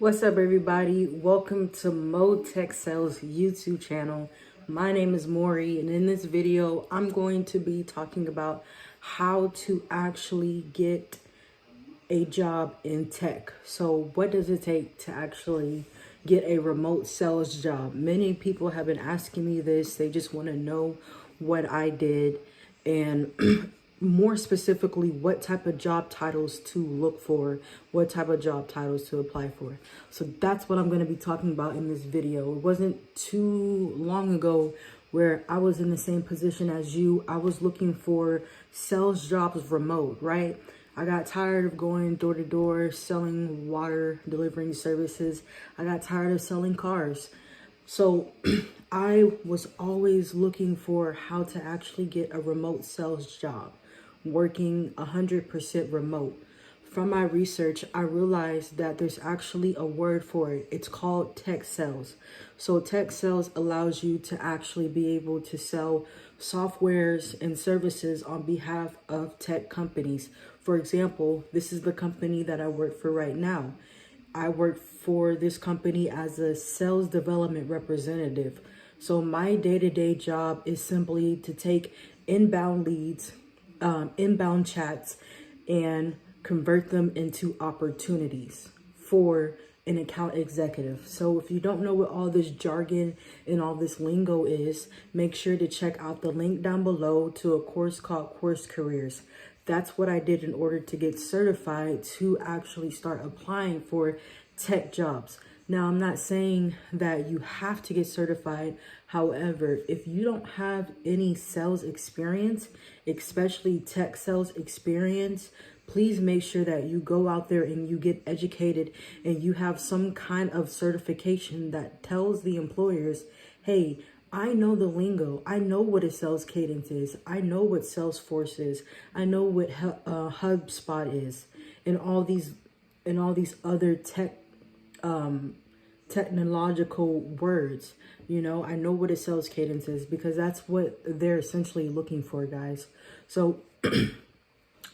What's up, everybody? Welcome to Mo Tech Sales YouTube channel. My name is Maury, and in this video, I'm going to be talking about how to actually get a job in tech. So what does it take to actually get a remote sales job? Many people have been asking me this. They just want to know what I did and more specifically what type of job titles to look for, what type of job titles to apply for. So that's what I'm going to be talking about in this video. It wasn't too long ago where I was in the same position as you. I was looking for sales jobs remote, right? I got tired of going door to door, selling water, delivering services. I got tired of selling cars. So I was always looking for how to actually get a remote sales job, working 100% remote. From my research, I realized that there's actually a word for it. It's called tech sales. So tech sales allows you to actually be able to sell softwares and services on behalf of tech companies. For example, this is the company that I work for right now. I work for this company as a sales development representative. So my day-to-day job is simply to take inbound leads, inbound chats, and convert them into opportunities for an account executive. So if you don't know what all this jargon and all this lingo is, make sure to check out the link down below to a course called Course Careers. That's what I did in order to get certified to actually start applying for tech jobs. Now, I'm not saying that you have to get certified. However, if you don't have any sales experience, especially tech sales experience, please make sure that you go out there and you get educated and you have some kind of certification that tells the employers, hey, I know the lingo. I know what a sales cadence is. I know what Salesforce is. I know what HubSpot is, and all these other technological words. You know, I know what a sales cadence is because that's what they're essentially looking for, guys. So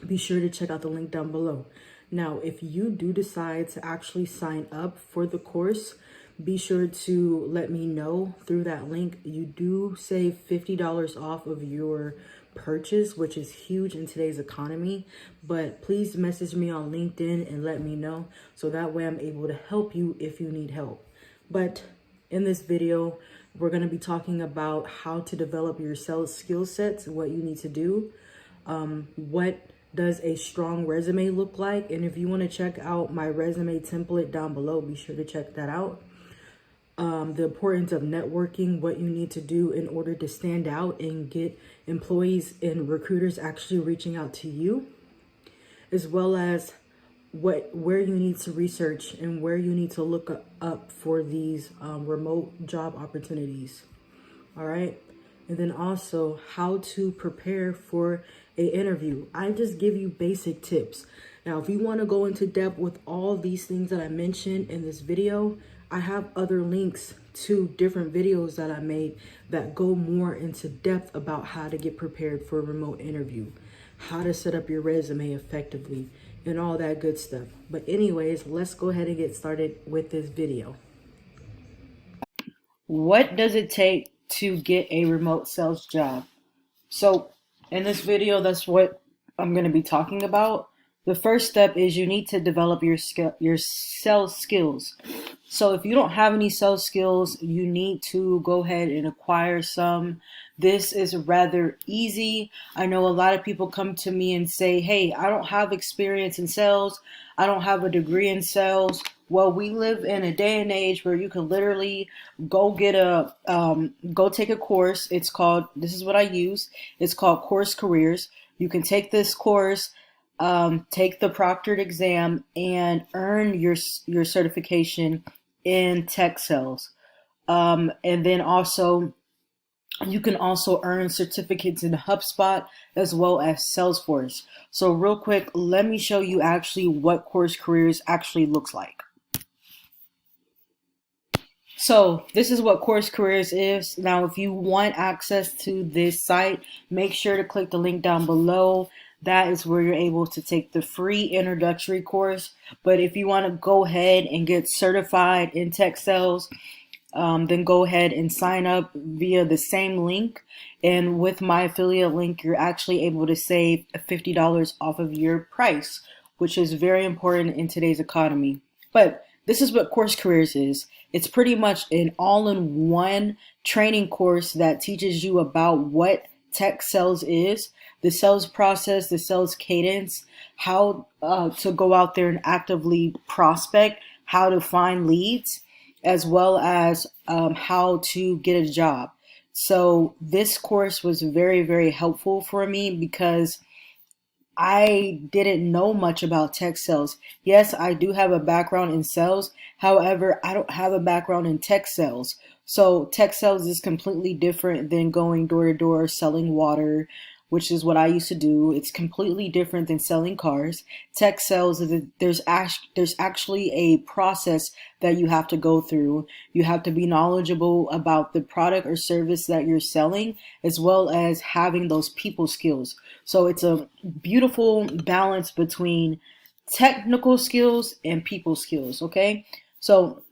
be sure to check out the link down below. Now, if you do decide to actually sign up for the course, be sure to let me know through that link. You do save $50 off of your purchase, which is huge in today's economy. But please message me on LinkedIn and let me know so that way I'm able to help you if you need help. But in this video, we're going to be talking about how to develop your sales skill sets, what you need to do, what does a strong resume look like, and if you want to check out my resume template down below, be sure to check that out. The importance of networking, what you need to do in order to stand out and get employees and recruiters actually reaching out to you, as well as where you need to research and where you need to look up for these remote job opportunities. All right. And then also how to prepare for an interview. I just give you basic tips. Now, if you want to go into depth with all these things that I mentioned in this video, I have other links to different videos that I made that go more into depth about how to get prepared for a remote interview, how to set up your resume effectively, and all that good stuff. But anyways, let's go ahead and get started with this video. What does it take to get a remote sales job? So in this video, that's what I'm going to be talking about. The first step is you need to develop your sales skills. So if you don't have any sales skills, you need to go ahead and acquire some. This is rather easy. I know a lot of people come to me and say, hey, I don't have experience in sales. I don't have a degree in sales. Well, we live in a day and age where you can literally go take a course. This is what I use. It's called Course Careers. You can take this course, take the proctored exam, and earn your certification in tech sales. And then also, you can also earn certificates in HubSpot as well as Salesforce. So real quick, let me show you actually what Course Careers actually looks like. So this is what Course Careers is. Now, if you want access to this site, make sure to click the link down below. that is where you're able to take the free introductory course. But if you want to go ahead and get certified in tech sales, then go ahead and sign up via the same link. And with my affiliate link, you're actually able to save $50 off of your price, which is very important in today's economy. But this is what Course Careers is. It's pretty much an all-in-one training course that teaches you about what tech sales is, the sales process, the sales cadence, how to go out there and actively prospect, how to find leads, as well as how to get a job. So this course was very, very helpful for me because I didn't know much about tech sales. Yes, I do have a background in sales. However, I don't have a background in tech sales. So tech sales is completely different than going door to door selling water, which is what I used to do. It's completely different than selling cars. Tech sales is there's actually a process that you have to go through. You have to be knowledgeable about the product or service that you're selling, as well as having those people skills. So it's a beautiful balance between technical skills and people skills, okay? So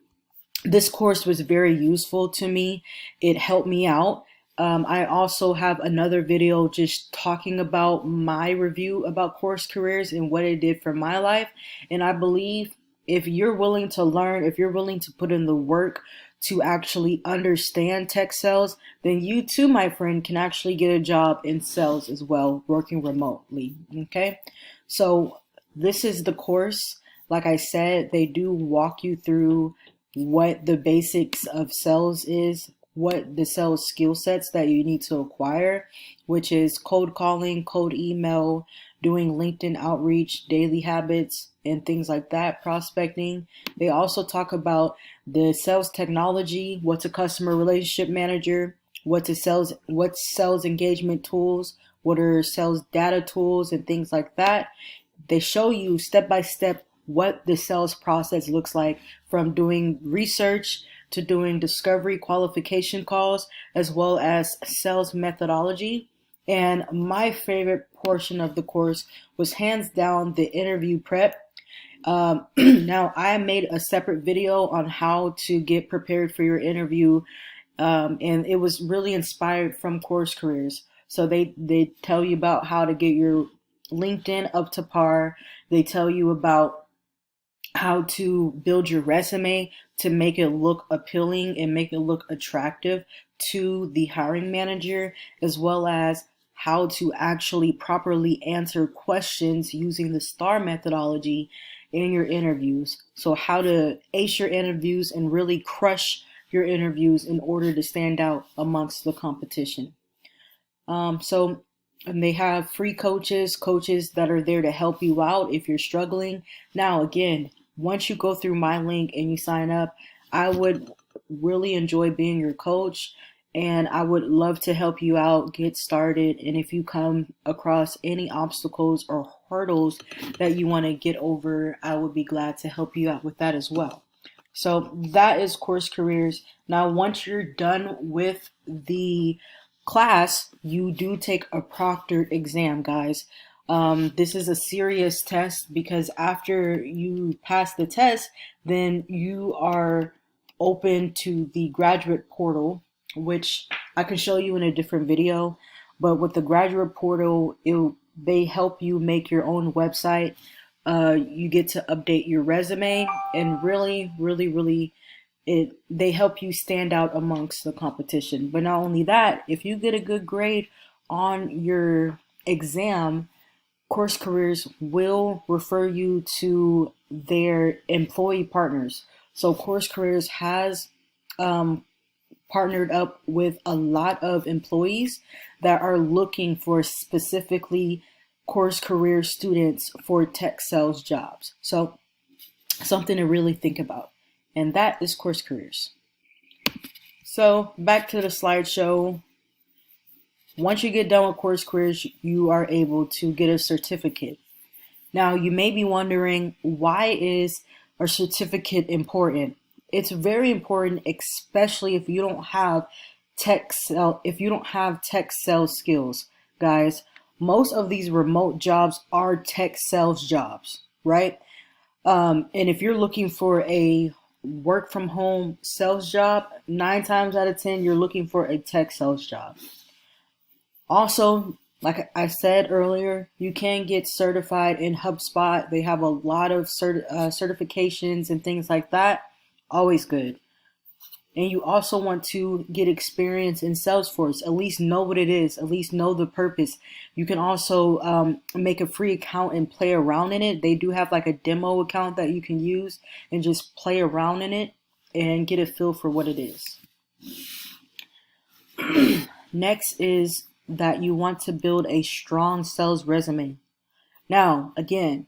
this course was very useful to me. It helped me out. I also have another video just talking about my review about Course Careers and what it did for my life. And I believe if you're willing to learn, if you're willing to put in the work to actually understand tech sales, then you too, my friend, can actually get a job in sales as well, working remotely. Okay, so this is the course. Like I said, they do walk you through what the basics of sales is, what the sales skill sets that you need to acquire, which is cold calling, cold email, doing LinkedIn outreach, daily habits, and things like that, prospecting. They also talk about the sales technology, what's a customer relationship manager, what's sales engagement tools, what are sales data tools, and things like that. They show you step by step what the sales process looks like, from doing research to doing discovery qualification calls, as well as sales methodology. And my favorite portion of the course was hands down the interview prep. Now, I made a separate video on how to get prepared for your interview, and it was really inspired from Course Careers. So they tell you about how to get your LinkedIn up to par. They tell you about how to build your resume to make it look appealing and make it look attractive to the hiring manager, as well as how to actually properly answer questions using the STAR methodology in your interviews. So how to ace your interviews and really crush your interviews in order to stand out amongst the competition. And they have free coaches that are there to help you out if you're struggling. Now, again, once you go through my link and you sign up, I would really enjoy being your coach, and I would love to help you out, get started. And if you come across any obstacles or hurdles that you want to get over, I would be glad to help you out with that as well. So that is Course Careers. Now, once you're done with the class, you do take a proctored exam, guys. This is a serious test because after you pass the test, then you are open to the graduate portal, which I can show you in a different video. But with the graduate portal, they help you make your own website. You get to update your resume, and really, really, really, they help you stand out amongst the competition. But not only that, if you get a good grade on your exam, Course Careers will refer you to their employee partners. So Course Careers has partnered up with a lot of employees that are looking for specifically Course Career students for tech sales jobs. So something to really think about. And that is Course Careers. So back to the slideshow. Once you get done with Course Careers, you are able to get a certificate. Now, you may be wondering, why is a certificate important? It's very important, especially if you don't have tech sales skills, guys. most of these remote jobs are tech sales jobs, right? And if you're looking for a work from home sales job, 9 times out of 10, you're looking for a tech sales job. Also, like I said earlier, you can get certified in HubSpot. They have a lot of certifications and things like that. Always good. And you also want to get experience in Salesforce. At least know what it is. At least know the purpose. You can also make a free account and play around in it. They do have like a demo account that you can use and just play around in it and get a feel for what it is. Next is that you want to build a strong sales resume. Now, again,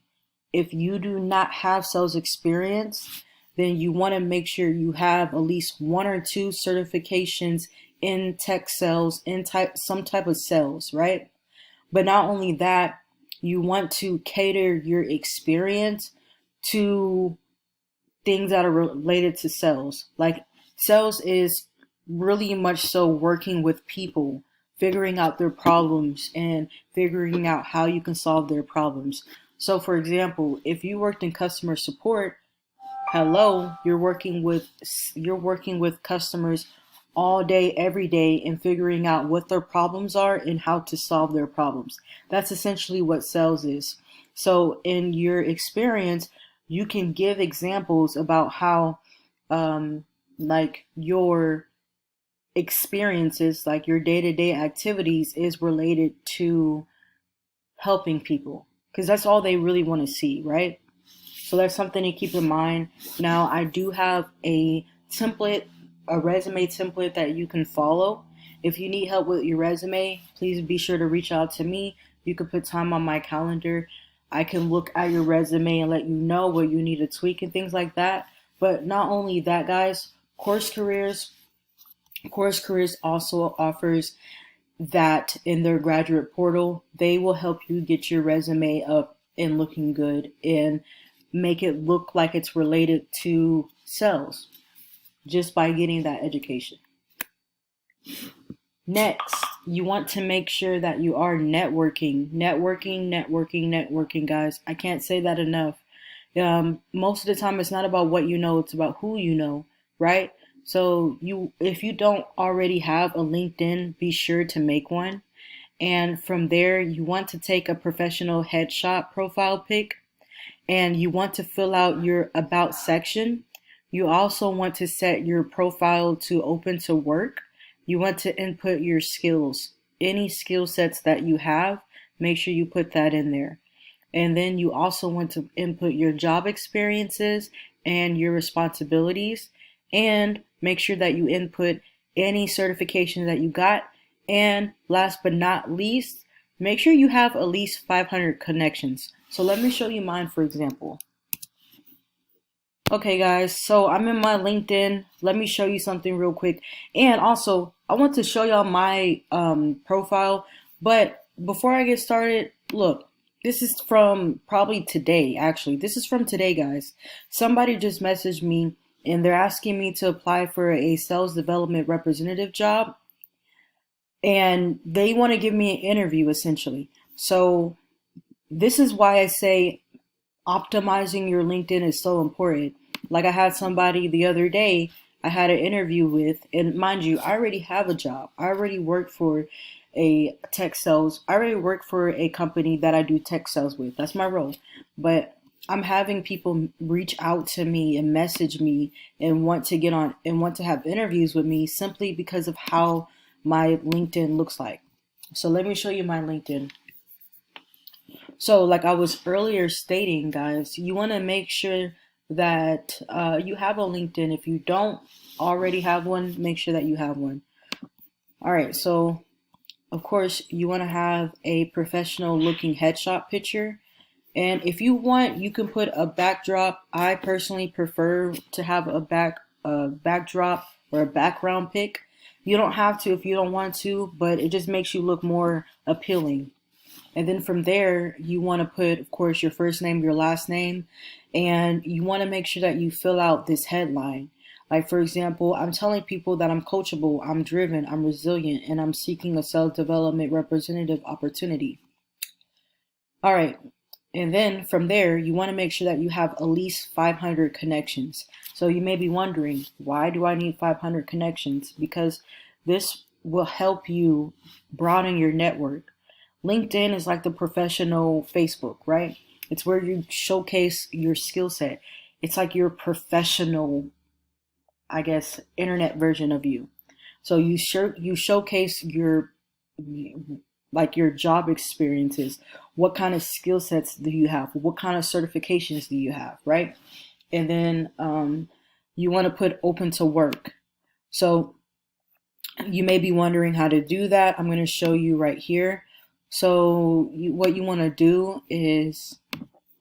if you do not have sales experience, then you want to make sure you have at least 1 or 2 certifications in tech sales, in some type of sales, right? But not only that, you want to cater your experience to things that are related to sales. Like sales is really much so working with people, figuring out their problems and figuring out how you can solve their problems. So for example, if you worked in customer support, hello, you're working with customers all day, every day, and figuring out what their problems are and how to solve their problems. That's essentially what sales is. So in your experience, you can give examples about how like your experiences, like your day-to-day activities is related to helping people, because that's all they really want to see, right? So that's something to keep in mind. Now, I do have a template, a resume template that you can follow. If you need help with your resume, please be sure to reach out to me. You can put time on my calendar. I can look at your resume and let you know where you need to tweak and things like that. But not only that, guys, Course Careers also offers that in their graduate portal. They will help you get your resume up and looking good and make it look like it's related to sales just by getting that education. Next, you want to make sure that you are networking. Networking, guys. I can't say that enough. Most of the time, it's not about what you know, it's about who you know, right? So if you don't already have a LinkedIn, be sure to make one. And from there, you want to take a professional headshot profile pic, and you want to fill out your about section. You also want to set your profile to open to work. You want to input your skills. Any skill sets that you have, make sure you put that in there. And then you also want to input your job experiences and your responsibilities, and make sure that you input any certifications that you got. And last but not least, make sure you have at least 500 connections. So let me show you mine, for example. Okay, guys, so I'm in my LinkedIn. Let me show you something real quick. And also, I want to show y'all my profile. But before I get started, look, this is from probably today, actually. This is from today, guys. Somebody just messaged me and they're asking me to apply for a sales development representative job. And they want to give me an interview, essentially. So this is why I say optimizing your LinkedIn is so important. Like I had somebody the other day I had an interview with, and mind you, I already have a job. I already work for a tech sales. I already work for a company that I do tech sales with. That's my role. But I'm having people reach out to me and message me and want to get on and want to have interviews with me simply because of how my LinkedIn looks like. So let me show you my LinkedIn. So like I was earlier stating, guys, you want to make sure that you have a LinkedIn. If you don't already have one, make sure that you have one. All right, so of course you want to have a professional looking headshot picture. And if you want, you can put a backdrop. I personally prefer to have a backdrop or a background pic. You don't have to if you don't want to, but it just makes you look more appealing. And then from there, you want to put, of course, your first name, your last name, and you want to make sure that you fill out this headline. Like, for example, I'm telling people that I'm coachable, I'm driven, I'm resilient, and I'm seeking a self-development representative opportunity. All right. And then from there, you want to make sure that you have at least 500 connections. So you may be wondering, why do I need 500 connections? Because this will help you broaden your network. LinkedIn is like the professional Facebook, right? It's where you showcase your skill set. It's like your professional, I guess, internet version of you. So you showcase your like your job experiences. What kind of skill sets do you have? What kind of certifications do you have, right? And then you want to put open to work. So you may be wondering how to do that. I'm going to show you right here. So what you want to do is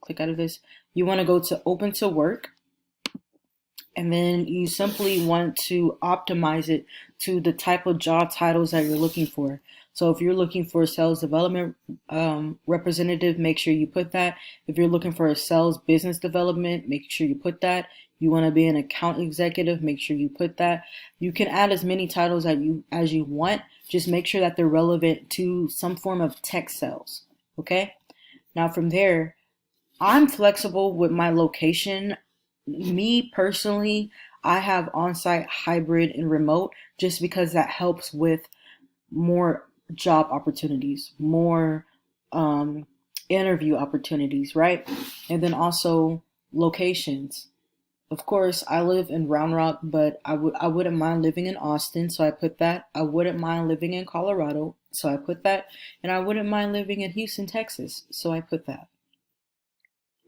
click out of this. You want to go to open to work, and then you simply want to optimize it to the type of job titles that you're looking for. So if you're looking for a sales development representative, make sure you put that. If you're looking for a sales business development, make sure you put that. You want to be an account executive, make sure you put that. You can add as many titles as you want. Just make sure that they're relevant to some form of tech sales. Okay? Now from there, I'm flexible with my location. Me personally, I have on-site, hybrid, and remote just because that helps with more job opportunities, more interview opportunities, right? And then also locations. Of course, I live in Round Rock, but I wouldn't mind living in Austin, so I put that. I wouldn't mind living in Colorado, so I put that. And I wouldn't mind living in Houston, Texas, so I put that.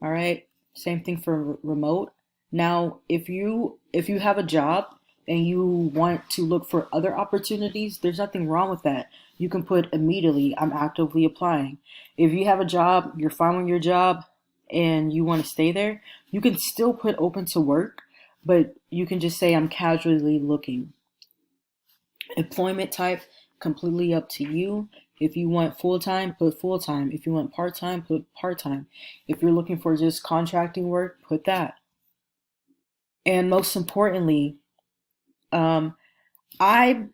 All right. Same thing for remote. Now, if you have a job and you want to look for other opportunities, there's nothing wrong with that. You can put immediately, I'm actively applying. If you have a job, you're fine with your job and you want to stay there, you can still put open to work, but you can just say I'm casually looking. Employment type, completely up to you. If you want full-time, put full-time. If you want part-time, put part-time. If you're looking for just contracting work, put that. And most importantly, um, I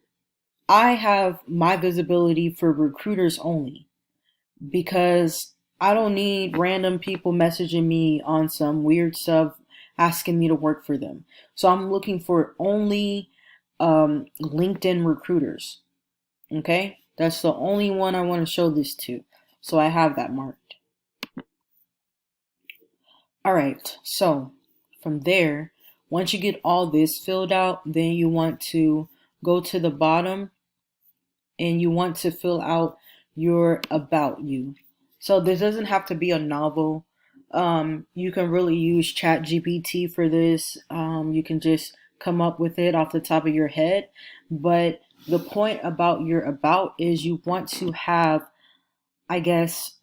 I have my visibility for recruiters only because I don't need random people messaging me on some weird stuff asking me to work for them. So I'm looking for only LinkedIn recruiters. Okay, that's the only one I want to show this to. So I have that marked. All right, so from there, once you get all this filled out, then you want to go to the bottom and you want to fill out your about you. So this doesn't have to be a novel. You can really use Chat GPT for this. You can just come up with it off the top of your head. But the point about your about is you want to have, I guess,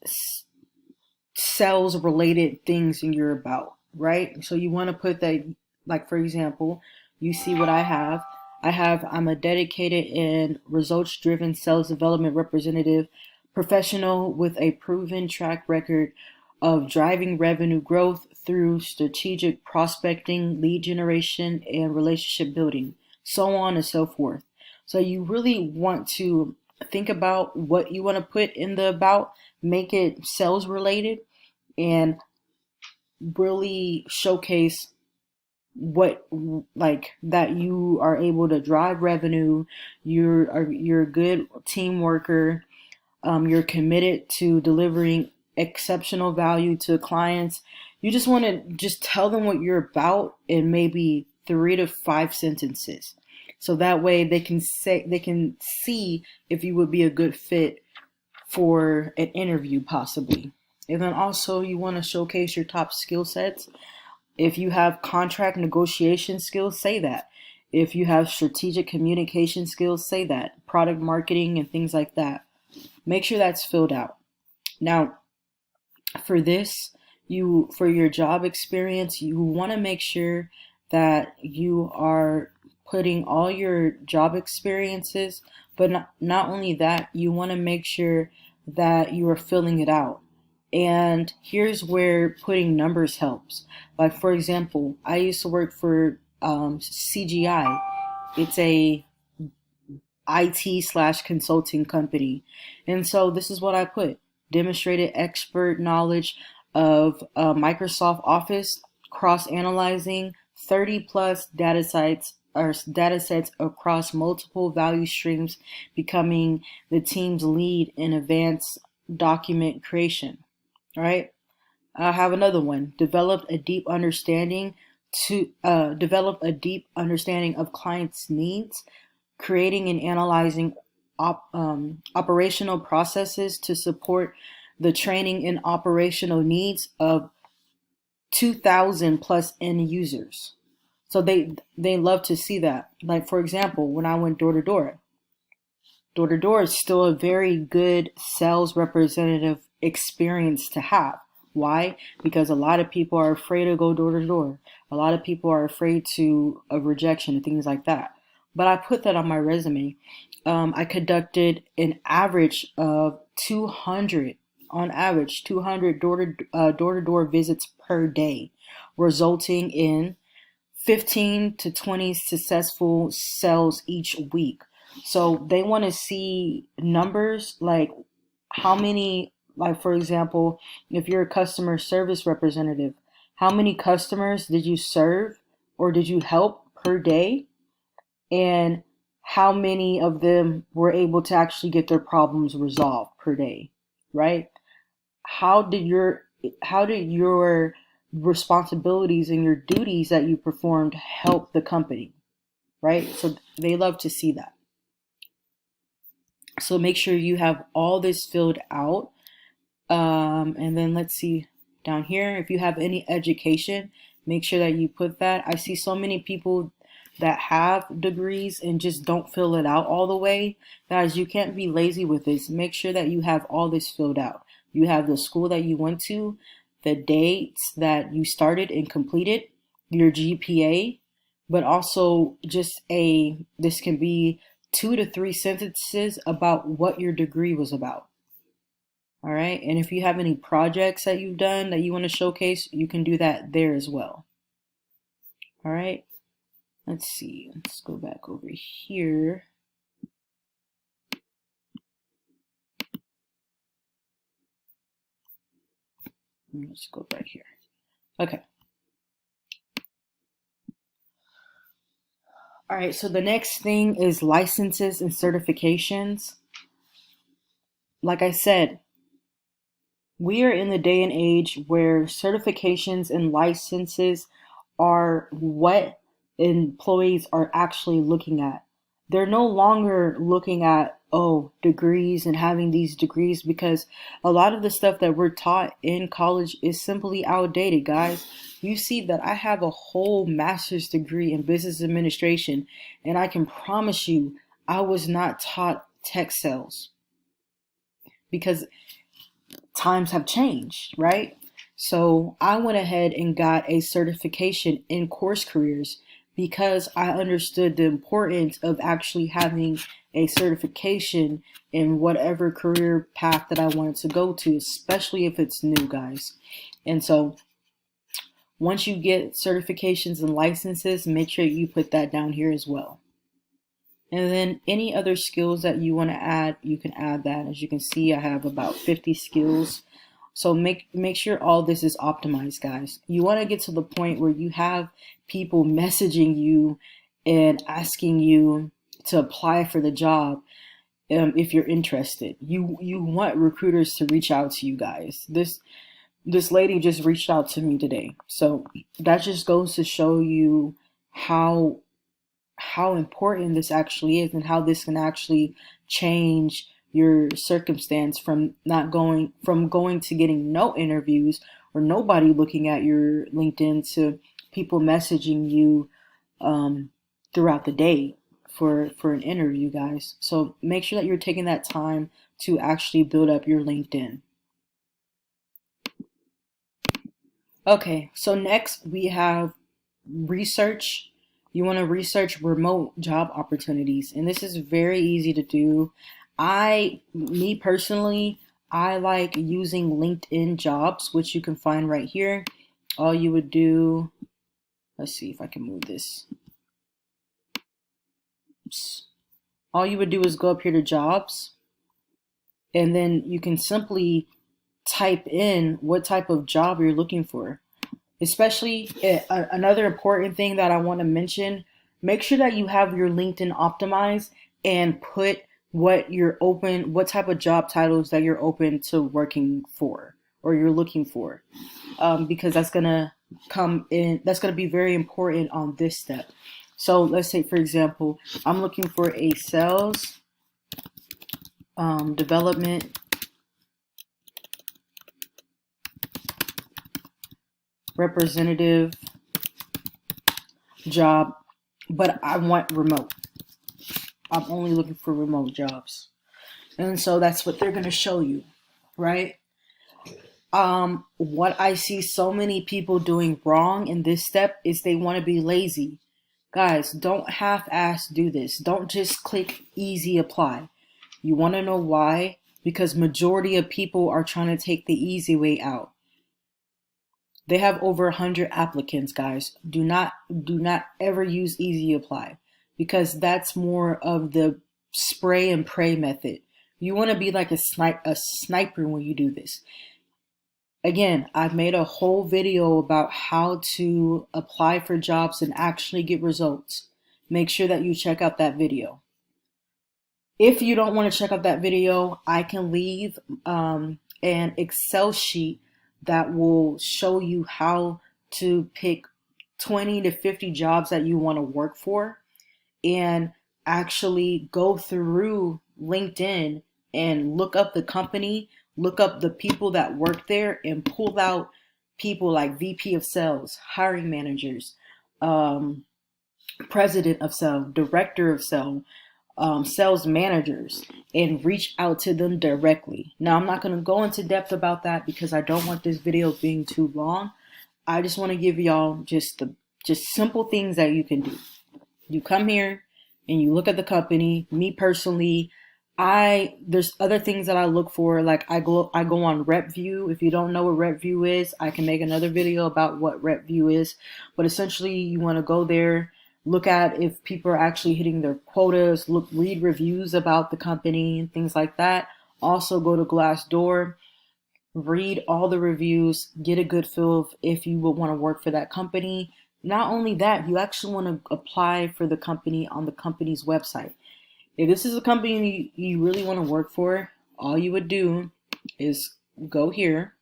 sales related things in your about, right? So you want to put that, like for example, you see what I have. I'm a dedicated and results driven sales development representative professional with a proven track record of driving revenue growth through strategic prospecting, lead generation, and relationship building, so on and so forth. So you really want to think about what you want to put in the about, make it sales related, and really showcase what like that you are able to drive revenue, you're a good team worker, you're committed to delivering exceptional value to clients. You just want to just tell them what you're about in maybe 3 to 5 sentences. So that way they can see if you would be a good fit for an interview possibly. And then also you want to showcase your top skill sets. If you have contract negotiation skills, say that. If you have strategic communication skills, say that. Product marketing and things like that. Make sure that's filled out. Now, for this, for your job experience, you want to make sure that you are putting all your job experiences, but not only that, you want to make sure that you are filling it out. And here's where putting numbers helps. Like for example, I used to work for CGI. It's a IT/consulting company. And so this is what I put. demonstrated expert knowledge of Microsoft Office, cross-analyzing 30 plus data sets across multiple value streams, becoming the team's lead in advanced document creation. All right. I have another one. Develop a deep understanding of clients' needs, creating and analyzing operational processes to support the training and operational needs of 2,000 plus end users. So they love to see that. Like for example, when I went door to door, door to door is still a very good sales representative experience to have. Why? Because a lot of people are afraid to go door to door. A lot of people are afraid of rejection and things like that. But I put that on my resume. I conducted an average of 200, on average, 200 door-to-door visits per day, resulting in 15 to 20 successful sales each week. So they want to see numbers like how many, like for example, if you're a customer service representative, how many customers did you serve or did you help per day? And how many of them were able to actually get their problems resolved per day, right? How did your responsibilities and your duties that you performed help the company, right? So they love to see that. So make sure you have all this filled out. And then let's see down here, if you have any education, make sure that you put that. I see so many people that have degrees and just don't fill it out all the way. Guys, you can't be lazy with this. Make sure that you have all this filled out. You have the school that you went to, the dates that you started and completed, your GPA, but also this can be 2 to 3 sentences about what your degree was about. All right. And if you have any projects that you've done that you want to showcase, you can do that there as well. All right. Let's see. Let's go back over here. Let's go back here. Okay. All right. So the next thing is licenses and certifications. Like I said, we are in the day and age where certifications and licenses are what employees are actually looking at. They're no longer looking at, oh, degrees and having these degrees, because a lot of the stuff that we're taught in college is simply outdated, guys. You see that I have a whole master's degree in business administration, and I can promise you I was not taught tech sales because times have changed, right? So I went ahead and got a certification in course careers because I understood the importance of actually having a certification in whatever career path that I wanted to go to, especially if it's new, guys. And so once you get certifications and licenses, make sure you put that down here as well. And then any other skills that you want to add, you can add that. As you can see, I have about 50 skills. So make sure all this is optimized, guys. You want to get to the point where you have people messaging you and asking you to apply for the job if you're interested. You want recruiters to reach out to you guys. This lady just reached out to me today. So that just goes to show you how important this actually is and how this can actually change your circumstance from going to getting no interviews or nobody looking at your LinkedIn to people messaging you throughout the day for an interview, guys. So make sure that you're taking that time to actually build up your LinkedIn. Okay, so next we have research. You want to research remote job opportunities, and this is very easy to do. Me personally, I like using LinkedIn Jobs, which you can find right here. All you would do, let's see if I can move this. Oops. All you would do is go up here to Jobs, and then you can simply type in what type of job you're looking for. Especially another important thing that I want to mention, make sure that you have your LinkedIn optimized and put what type of job titles that you're open to working for or you're looking for, because that's going to be very important on this step. So let's say, for example, I'm looking for a sales development representative job, but I want remote. I'm only looking for remote jobs. And so that's what they're going to show you, right? What I see so many people doing wrong in this step is they want to be lazy. Guys, don't half-ass do this. Don't just click easy apply. You want to know why? Because majority of people are trying to take the easy way out. They have over 100 applicants, guys. Do not ever use easy apply, because that's more of the spray and pray method. You want to be like a sniper when you do this. Again, I've made a whole video about how to apply for jobs and actually get results. Make sure that you check out that video. If you don't want to check out that video, I can leave an Excel sheet that will show you how to pick 20 to 50 jobs that you want to work for and actually go through LinkedIn and look up the company, look up the people that work there, and pull out people like VP of sales, hiring managers, president of sales, director of sales, sales managers, and reach out to them directly. Now, I'm not going to go into depth about that because I don't want this video being too long. I just want to give y'all just simple things that you can do. You come here and you look at the company. Me personally, there's other things that I look for. Like I go on RepView. If you don't know what RepView is, I can make another video about what RepView is. But essentially, you want to go there, look at if people are actually hitting their quotas, read reviews about the company and things like that. Also go to Glassdoor, read all the reviews, get a good feel of if you would want to work for that company. Not only that, you actually want to apply for the company on the company's website. If this is a company you really want to work for, all you would do is go here.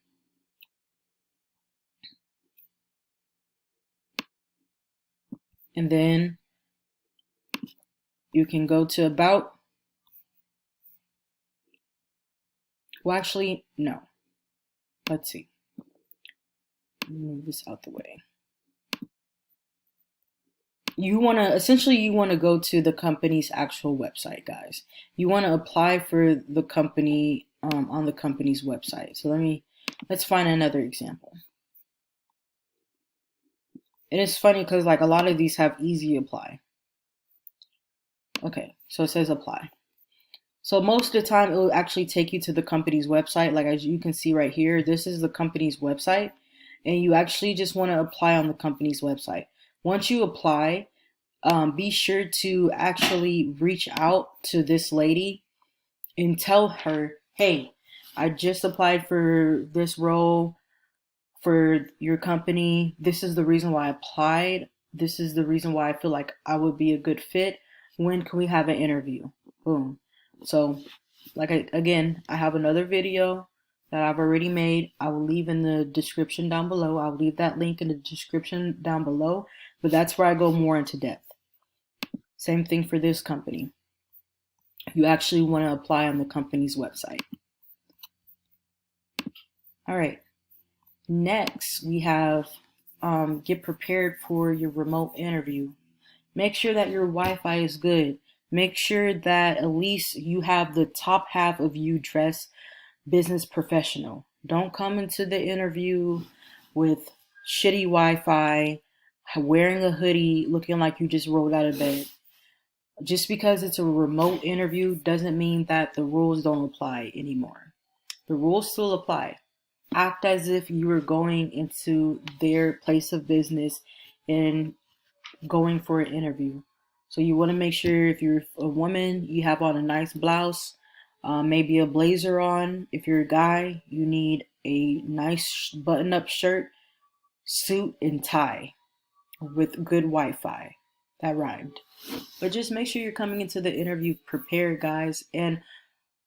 And then you can go to about. Well, actually, no. Let's see. Move this out the way. You want to go to the company's actual website, guys. You want to apply for the company on the company's website. So let's find another example. And it's funny because like a lot of these have easy apply. Okay, so it says apply. So most of the time it will actually take you to the company's website. Like as you can see right here, this is the company's website, and you actually just want to apply on the company's website. Once you apply, be sure to actually reach out to this lady and tell her, hey, I just applied for this role for your company. This is the reason why I applied. This is the reason why I feel like I would be a good fit. When can we have an interview? Boom. So, again, I have another video that I've already made. I will leave in the description down below. I'll leave that link in the description down below, but that's where I go more into depth. Same thing for this company. You actually want to apply on the company's website. All right. Next, we have get prepared for your remote interview. Make sure that your Wi-Fi is good. Make sure that at least you have the top half of you dressed business professional. Don't come into the interview with shitty Wi-Fi, wearing a hoodie, looking like you just rolled out of bed. Just because it's a remote interview doesn't mean that the rules don't apply anymore. The rules still apply. Act as if you were going into their place of business and going for an interview. So you want to make sure if you're a woman, you have on a nice blouse, maybe a blazer on. If you're a guy, you need a nice button-up shirt, suit, and tie with good Wi-Fi. That rhymed. But just make sure you're coming into the interview prepared, guys. And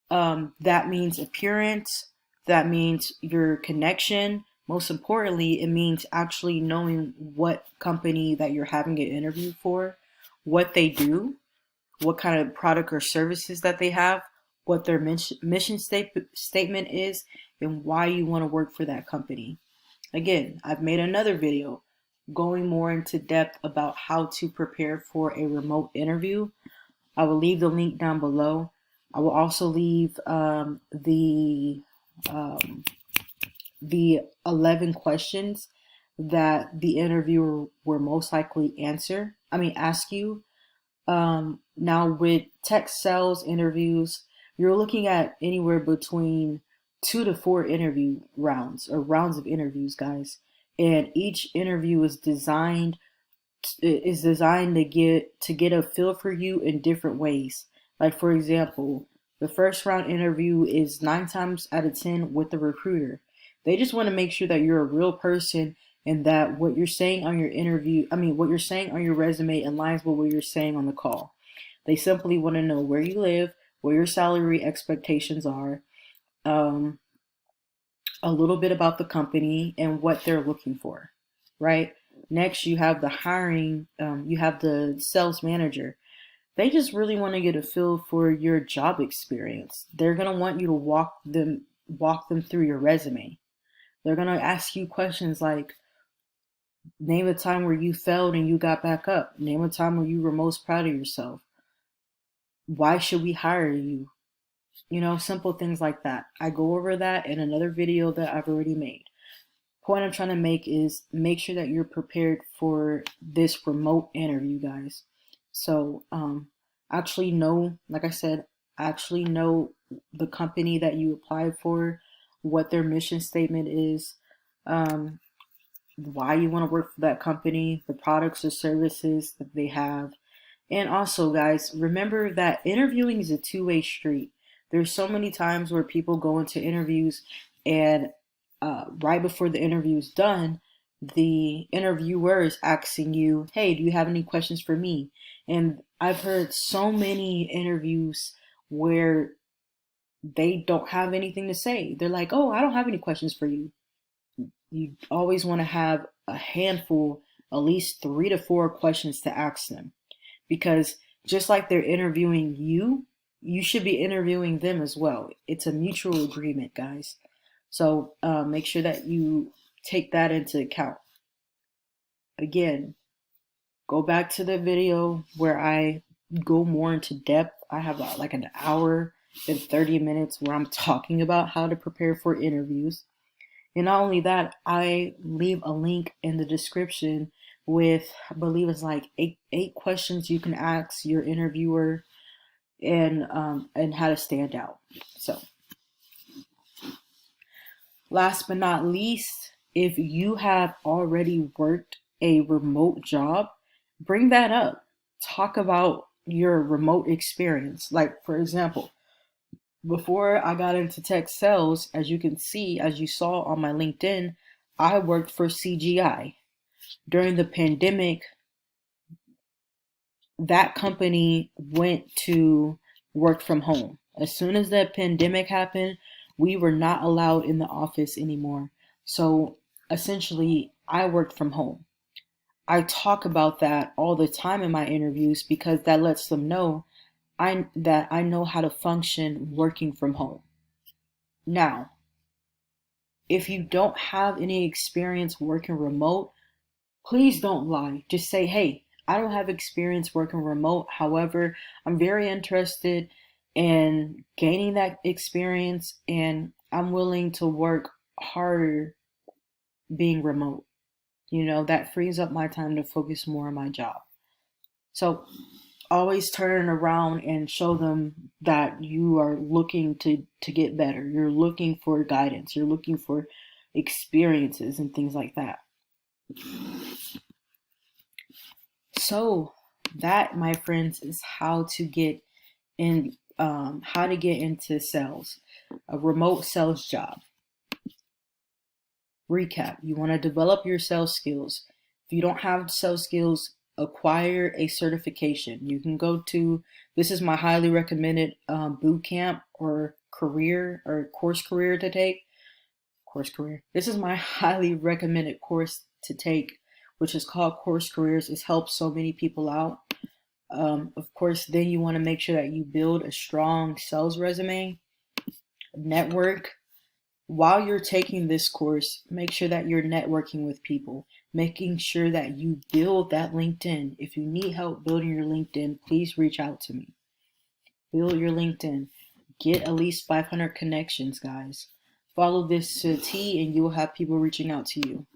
that means appearance, that means your connection. Most importantly, it means actually knowing what company that you're having an interview for, what they do, what kind of product or services that they have, what their mission statement is, and why you want to work for that company. Again, I've made another video going more into depth about how to prepare for a remote interview. I will leave the link down below. I will also leave the 11 questions that the interviewer will most likely ask you. Now with tech sales interviews, you're looking at anywhere between 2 to 4 interview rounds or rounds of interviews, guys. And each interview is designed to get a feel for you in different ways. Like, for example, the first round interview is 9 times out of 10 with the recruiter. They just want to make sure that you're a real person and that what you're saying on your what you're saying on your resume aligns with what you're saying on the call. They simply want to know where you live, what your salary expectations are, a little bit about the company and what they're looking for, right? Next, you have you have the sales manager. They just really want to get a feel for your job experience. They're going to want you to walk them through your resume. They're going to ask you questions like, name a time where you failed and you got back up. Name a time where you were most proud of yourself. Why should we hire you? Simple things like that. I go over that in another video that I've already made. Point I'm trying to make is make sure that you're prepared for this remote interview, guys. So actually know, like I said, actually know the company that you applied for, what their mission statement is, why you want to work for that company, the products or services that they have. And also, guys, remember that interviewing is a two-way street. There's so many times where people go into interviews and right before the interview is done, the interviewer is asking you, hey, do you have any questions for me? And I've heard so many interviews where they don't have anything to say. They're like, oh, I don't have any questions for you. You always want to have a handful, at least 3 to 4 questions to ask them. Because just like they're interviewing you, you should be interviewing them as well. It's a mutual agreement, guys. So make sure that you take that into account. Again, go back to the video where I go more into depth. I have like an hour and 30 minutes where I'm talking about how to prepare for interviews. And not only that, I leave a link in the description with, I believe it's like eight questions you can ask your interviewer and how to stand out. So last but not least, if you have already worked a remote job, bring that up. Talk about your remote experience. Like, for example, before I got into tech sales, as you saw on my LinkedIn, I worked for CGI. During the pandemic, that company went to work from home. As soon as the pandemic happened, we were not allowed in the office anymore. So essentially, I worked from home. I talk about that all the time in my interviews because that lets them know that I know how to function working from home. Now, if you don't have any experience working remote, please don't lie. Just say, hey, I don't have experience working remote. However, I'm very interested in gaining that experience and I'm willing to work harder being remote. That frees up my time to focus more on my job. So always turn around and show them that you are looking to get better. You're looking for guidance. You're looking for experiences and things like that. So that, my friends, is how to get in how to get into sales, a remote sales job. Recap, you want to develop your sales skills. If you don't have sales skills, acquire a certification. You can go to, this is my highly recommended boot camp or career or course career to take. Course career. This is my highly recommended course to take, which is called Course Careers. It's helped so many people out. Of course, then you want to make sure that you build a strong sales resume, network. While you're taking this course, make sure that you're networking with people, making sure that you build that LinkedIn. If you need help building your LinkedIn, please reach out to me. Build your LinkedIn. Get at least 500 connections, guys. Follow this to a T and you will have people reaching out to you.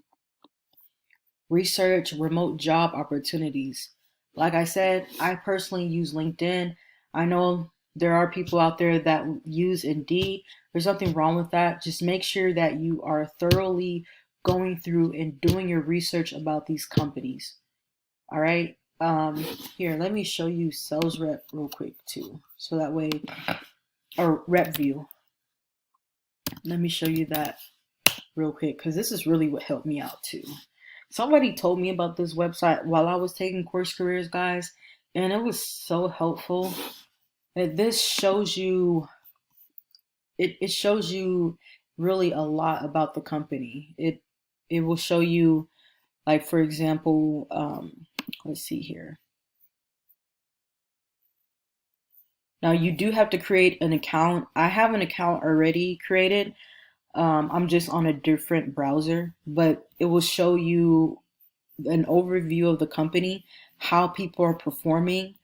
Research remote job opportunities. Like I said, I personally use LinkedIn. I know there are people out there that use Indeed. There's nothing wrong with that. Just make sure that you are thoroughly going through and doing your research about these companies. All right. Here, let me show you Sales Rep real quick too. So that way, or Rep View. Let me show you that real quick because this is really what helped me out too. Somebody told me about this website while I was taking Course Careers, guys, and it was so helpful. That this shows you, it shows you really a lot about the company. It will show you, like, for example, let's see here. Now you do have to create an account. I have an account already created. I'm just on a different browser, but it will show you an overview of the company, how people are performing,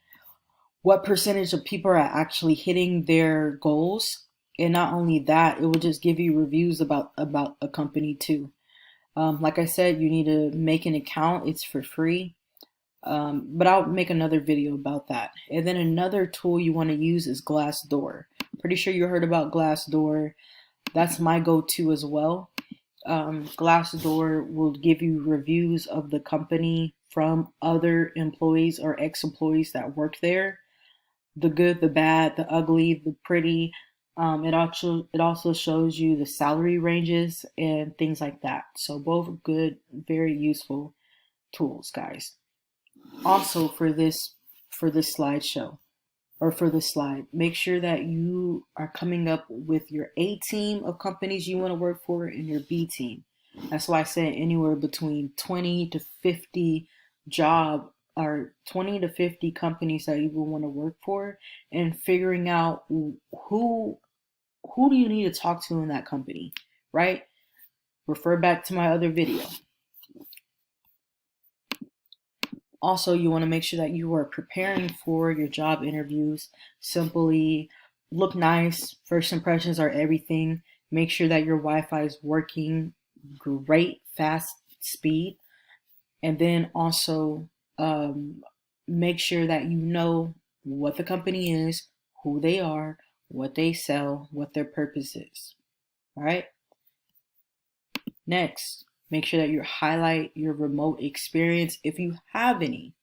what percentage of people are actually hitting their goals. And not only that, it will just give you reviews about a company too. Like I said, you need to make an account. It's for free. But I'll make another video about that. And then another tool you want to use is Glassdoor. Pretty sure you heard about Glassdoor. That's my go-to as well. Glassdoor will give you reviews of the company from other employees or ex-employees that work there. The good, the bad, the ugly, the pretty. It also shows you the salary ranges and things like that. So both good, very useful tools, guys. Also for this slideshow, or for this slide, make sure that you are coming up with your A team of companies you want to work for and your B team. That's why I said anywhere between 20 to 50 job or 20 to 50 companies that you will want to work for, and figuring out who do you need to talk to in that company, right? Refer back to my other video. Also, you want to make sure that you are preparing for your job interviews. Simply look nice. First impressions are everything. Make sure that your Wi-Fi is working great, fast speed. And then also make sure that you know what the company is, who they are, what they sell, what their purpose is. All right. Next, make sure that you highlight your remote experience if you have any.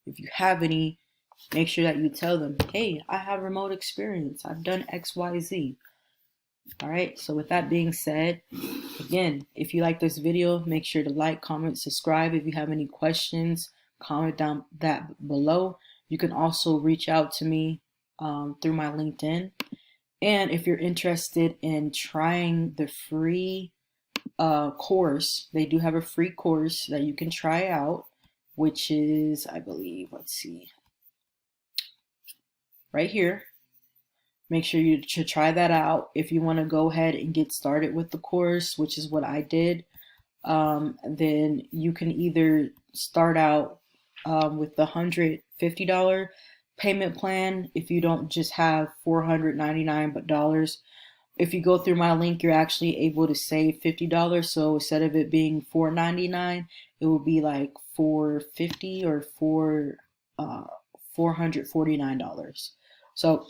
If you have any, make sure that you tell them, hey, I have remote experience. I've done X, Y, Z. All right. So with that being said, again, if you like this video, make sure to like, comment, subscribe. If you have any questions, comment down that below. You can also reach out to me through my LinkedIn. And if you're interested in trying the free course, they do have a free course that you can try out, which is, I believe, let's see, right here. Make sure you should try that out if you want to go ahead and get started with the course, which is what I did. Then you can either start out with the $150 payment plan if you don't just have $499. If you go through my link, you're actually able to save $50. So instead of it being $499, it will be like $450 or $449. So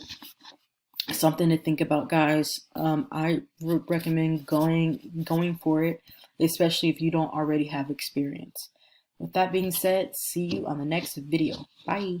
something to think about, guys. I would recommend going for it, especially if you don't already have experience. With that being said, see you on the next video. Bye.